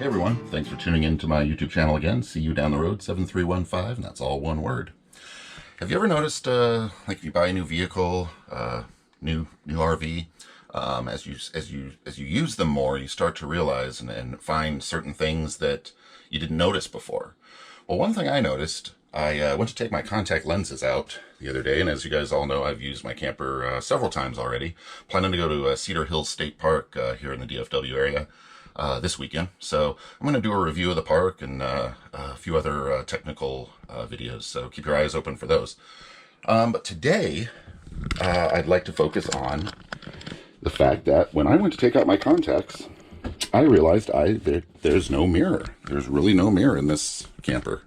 everyone, thanks for tuning in to my YouTube channel again. See you down the road, 7315, and that's all one word. Have you ever noticed, like if you buy a new vehicle, new RV, as you use them more, you start to realize and find certain things that you didn't notice before. Well, one thing I noticed, I went to take my contact lenses out the other day, and as you guys all know, I've used my camper several times already. Planning to go to Cedar Hills State Park here in the DFW area this weekend. So I'm going to do a review of the park and a few other technical videos, so keep your eyes open for those. But today, I'd like to focus on the fact that when I went to take out my contacts, I realized there's no mirror. There's really no mirror in this camper.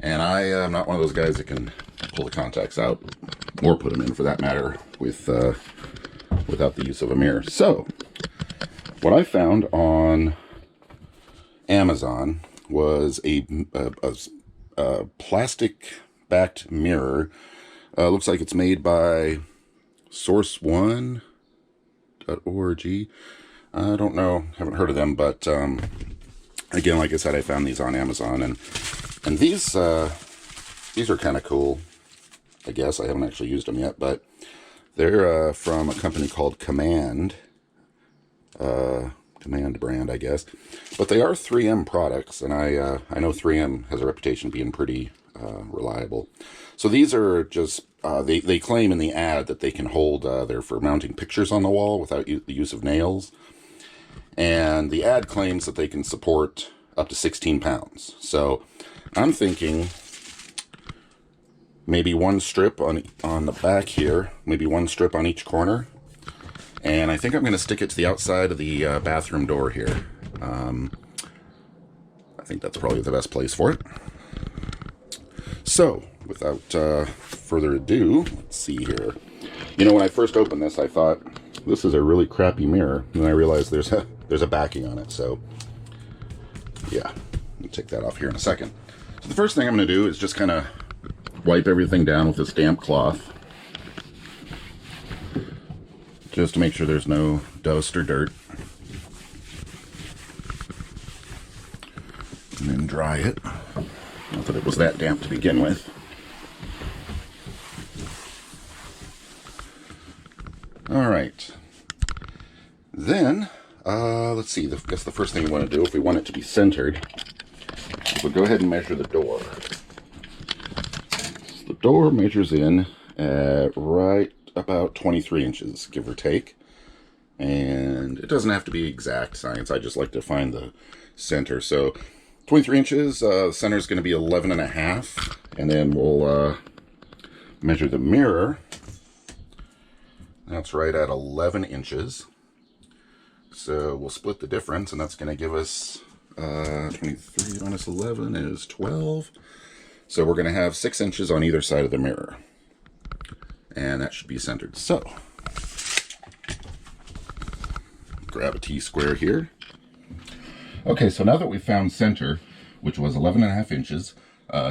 And I am not one of those guys that can pull the contacts out, or put them in for that matter, without the use of a mirror. So, what I found on Amazon was a plastic-backed mirror. Looks like it's made by source1.org. I don't know, haven't heard of them, but again, like I said, I found these on Amazon, and these are kind of cool. I guess I haven't actually used them yet, but they're from a company called Command brand, I guess. But they are 3M products, and I know 3M has a reputation being pretty reliable. So these are just they claim in the ad that they can hold. They're for mounting pictures on the wall without the use of nails. And the ad claims that they can support up to 16 pounds. So I'm thinking maybe one strip on the back here, maybe one strip on each corner. And I think I'm going to stick it to the outside of the bathroom door here. I think that's probably the best place for it. So, without further ado, let's see here. You know, when I first opened this, I thought, this is a really crappy mirror. And then I realized there's a backing on it. So, yeah, I'll take that off here in a second. So the first thing I'm going to do is just kind of wipe everything down with this damp cloth, just to make sure there's no dust or dirt. And then dry it. Not that it was that damp to begin with. Alright. Then, let's see, I guess the first thing we want to do, if we want it to be centered, we'll go ahead and measure the door. So the door measures in at right about 23 inches, give or take. And it doesn't have to be exact science, I just like to find the center. So 23 inches, the center is going to be 11.5, and then we'll measure the mirror. That's right at 11 inches. So we'll split the difference, and that's going to give us 23 minus 11 is 12. So we're going to have 6 inches on either side of the mirror. And that should be centered. So, grab a T-square here. Okay, so now that we've found center, which was 11.5 inches,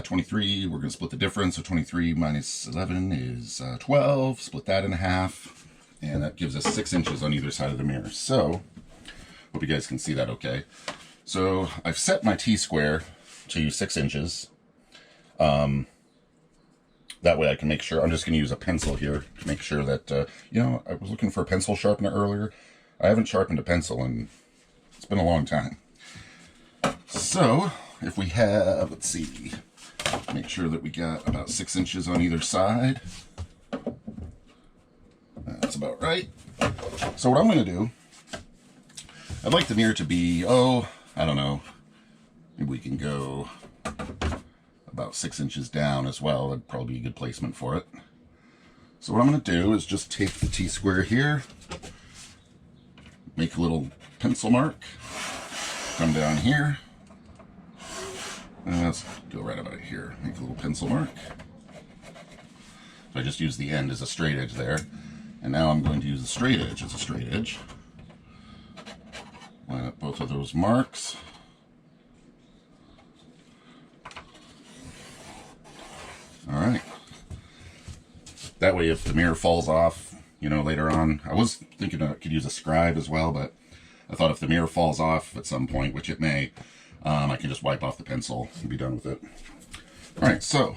23, we're going to split the difference. So 23 minus 11 is 12. Split that in half, and that gives us 6 inches on either side of the mirror. So, hope you guys can see that okay. So, I've set my T-square to 6 inches. That way I can make sure, I'm just going to use a pencil here to make sure that, you know, I was looking for a pencil sharpener earlier. I haven't sharpened a pencil and it's been a long time. So, if we have, let's see, make sure that we got about 6 inches on either side. That's about right. So what I'm going to do, I'd like the mirror to be, I don't know, maybe we can go about 6 inches down as well. That'd probably be a good placement for it. So what I'm going to do is just take the T-square here, make a little pencil mark, come down here, and let's go right about here, make a little pencil mark. So I just use the end as a straight edge there, and now I'm going to use the straight edge as a straight edge. Line up both of those marks. Alright. That way if the mirror falls off, you know, later on, I was thinking I could use a scribe as well, but I thought if the mirror falls off at some point, which it may, I can just wipe off the pencil and be done with it. All right, so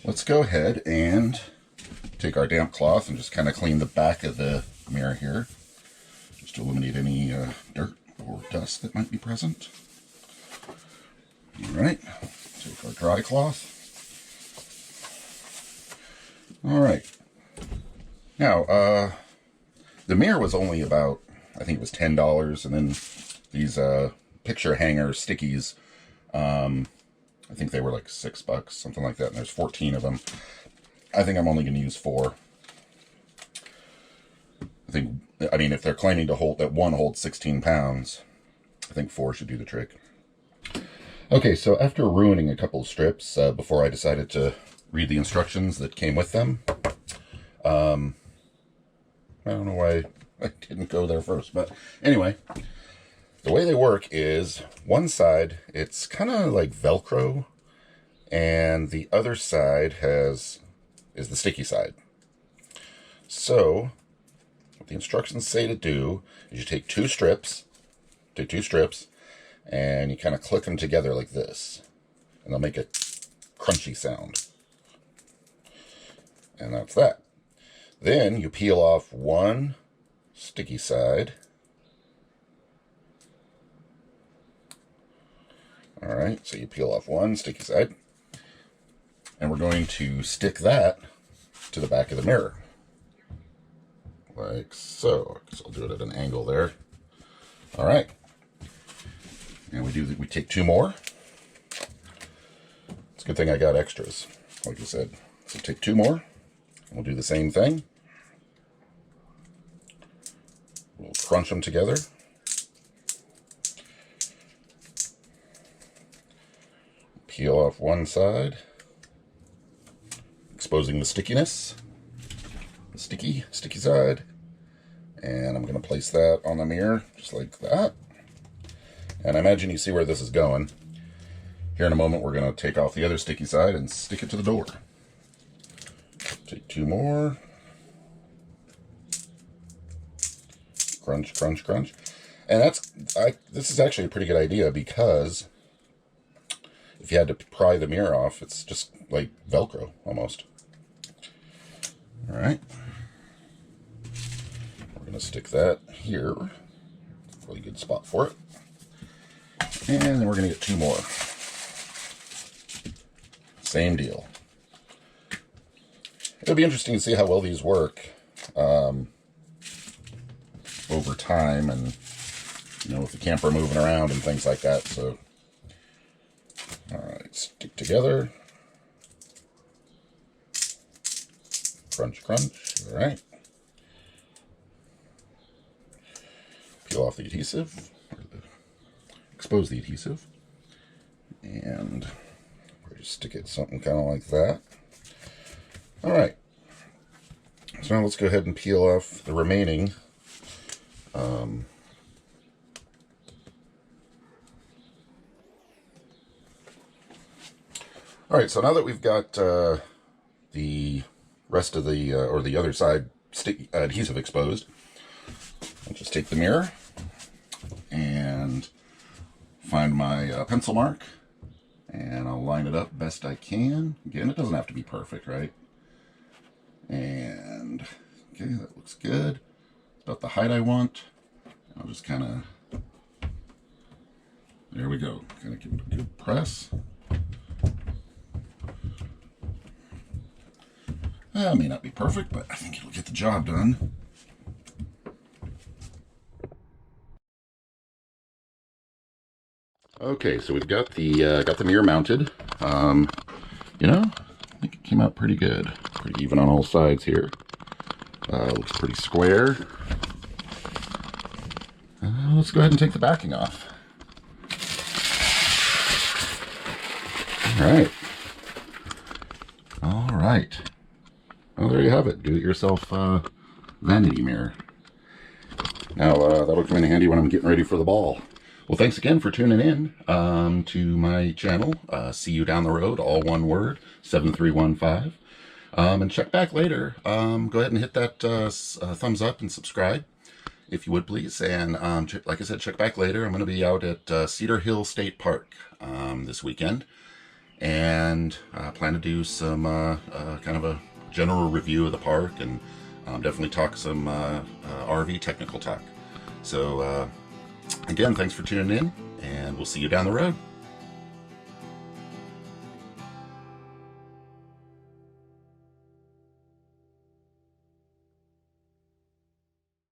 let's go ahead and take our damp cloth and just kind of clean the back of the mirror here, just to eliminate any dirt or dust that might be present. All right, take our dry cloth. All right, now the mirror was only about, I think it was $10, and then these picture hanger stickies, I think they were like $6, something like that, and there's 14 of them. I think I'm only going to use 4. I mean, if they're claiming to hold, that one holds 16 pounds, I think 4 should do the trick. Okay, so after ruining a couple of strips before I decided to read the instructions that came with them, I don't know why I didn't go there first, but anyway, the way they work is one side, it's kind of like Velcro, and the other side is the sticky side. So what the instructions say to do is you take two strips, and you kind of click them together like this, and they'll make a crunchy sound. And that's that. Then you peel off one sticky side. All right, so you peel off one sticky side, and we're going to stick that to the back of the mirror, like so. I guess I'll do it at an angle there. All right, and we take 2 more. It's a good thing I got extras, like I said. So take 2 more, and we'll do the same thing. We'll crunch them together. Peel off one side, exposing the stickiness, the sticky side, and I'm going to place that on the mirror just like that. And I imagine you see where this is going. Here in a moment, we're going to take off the other sticky side and stick it to the door. Take 2 more. Crunch, crunch, crunch. And this is actually a pretty good idea, because if you had to pry the mirror off, it's just like Velcro almost. All right. We're going to stick that here. Really good spot for it. And then we're going to get 2 more. Same deal. It'll be interesting to see how well these work over time, and with the camper moving around and things like that. So, all right, stick together. Crunch, crunch. All right. Peel off the adhesive, expose the adhesive, and we'll just stick it something kind of like that. All right. So now let's go ahead and peel off the remaining all right, so now that we've got the rest of the, or the other side adhesive exposed, I'll just take the mirror and find my pencil mark, and I'll line it up best I can. Again, it doesn't have to be perfect, right? And, okay, that looks good. It's about the height I want. I'll just kind of, there we go. Kind of give it a good press. It may not be perfect, but I think it'll get the job done. Okay, so we've got the mirror mounted. I think it came out pretty good. Pretty even on all sides here. Looks pretty square. Let's go ahead and take the backing off. All right. All right. Well, there you have it. Do-it-yourself vanity mirror. Now, that'll come in handy when I'm getting ready for the ball. Well, thanks again for tuning in to my channel. See you down the road, all one word, 7315. And check back later. Go ahead and hit that thumbs up and subscribe if you would please. And like I said, check back later. I'm going to be out at Cedar Hill State Park this weekend, and plan to do some kind of a general review of the park, and definitely talk some RV technical talk. So again, thanks for tuning in, and we'll see you down the road.